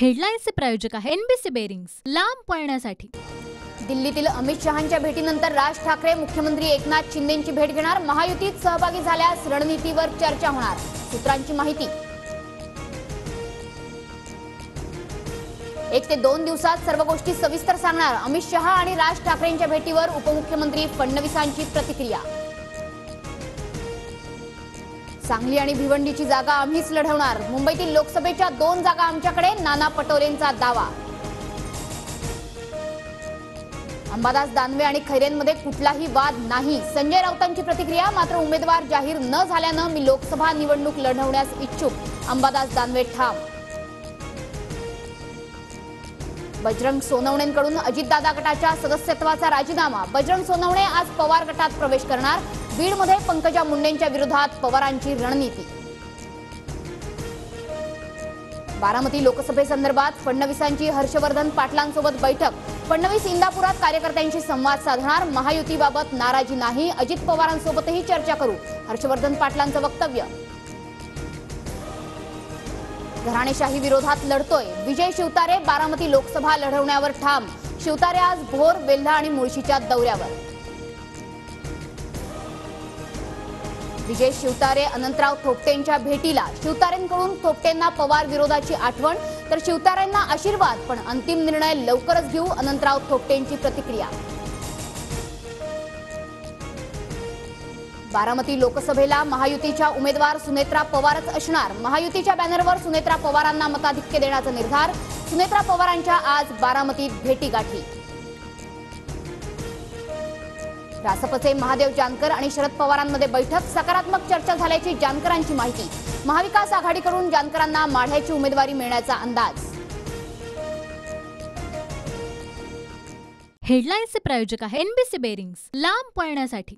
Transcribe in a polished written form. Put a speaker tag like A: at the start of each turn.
A: हेडलाईन्सचे प्रायोजक आहे NBC bearings, लांब पळण्यासाठी।
B: दिल्लीतील अमित शहांच्या भेटीनंतर राज ठाकरे मुख्यमंत्री एकनाथ शिंदेंची भेट घेणार। महायुतीत सहभागी झाल्यास रणनीतीवर चर्चा होणार, सूत्रांची माहिती। 1 ते 2 दिवसात सर्व गोष्टी सविस्तर सांगणार। अमित शहा आणि राज ठाकरेंच्या भेटीवर उपमुख्यमंत्री फडणवीसांची प्रतिक्रिया। सांगली आणि भिवंडीची जागा आम्हीच लढवणार, मुंबईतील लोकसभेच्या 2 जागा आमच्याकडे, नाना पटोलेंचा दावा। अंबादास दानवे आणि खैरेंमध्ये कुठलाही वाद नाही, संजय राऊतांची प्रतिक्रिया। मात्र उमेदवार जाहीर न झाल्यानं मी लोकसभा निवडणूक लढवण्यास इच्छुक, अंबादास दानवे ठाम। बजरंग सोनवणेंकडून अजितदादा गटाच्या सदस्यत्वाचा राजीनामा। बजरंग सोनवणे आज पवार गटात प्रवेश करणार। बीडमध्ये पंकजा मुंडेंच्या विरोधात पवारांची रणनीती। बारामती लोकसभेसंदर्भात फडणवीसांची हर्षवर्धन पाटलांसोबत बैठक। फडणवीस इंदापुरात कार्यकर्त्यांशी संवाद साधणार। महायुतीबाबत नाराजी नाही, अजित पवारांसोबतही चर्चा करू, हर्षवर्धन पाटलांचं वक्तव्य। घराणेशाही विरोधात लढतोय, विजय शिवतारे बारामती लोकसभा लढवण्यावर ठाम। शिवतारे आज भोर, वेल्हा आणि मुळशीच्या दौऱ्यावर। विजय शिवतारे अनंतराव थोपटेंच्या भेटीला। शिवतारेंकडून थोपटेंना पवार विरोधाची आठवण, तर शिवतारेंना आशीर्वाद, पण अंतिम निर्णय लवकरच घेऊ, अनंतराव थोपटेंची प्रतिक्रिया। बारामती लोकसभेला महायुतीच्या उमेदवार सुनेत्रा पवारच असणार। महायुतीच्या बॅनरवर सुनेत्रा पवारांना मताधिक्य देण्याचा निर्धार। सुनेत्रा पवारांच्या आज बारामतीत भेटीगाठी। रासपचे महादेव जानकर आणि शरद पवारांमध्ये बैठक, सकारात्मक चर्चा झाल्याची जानकरांची माहिती। महाविकास आघाडीकडून जानकरांना माढ्याची उमेदवारी मिळण्याचा अंदाज।
A: हेडलाईन्सचे प्रायोजक आहे एनबीसी बेरिंग्स, लांब पळण्यासाठी।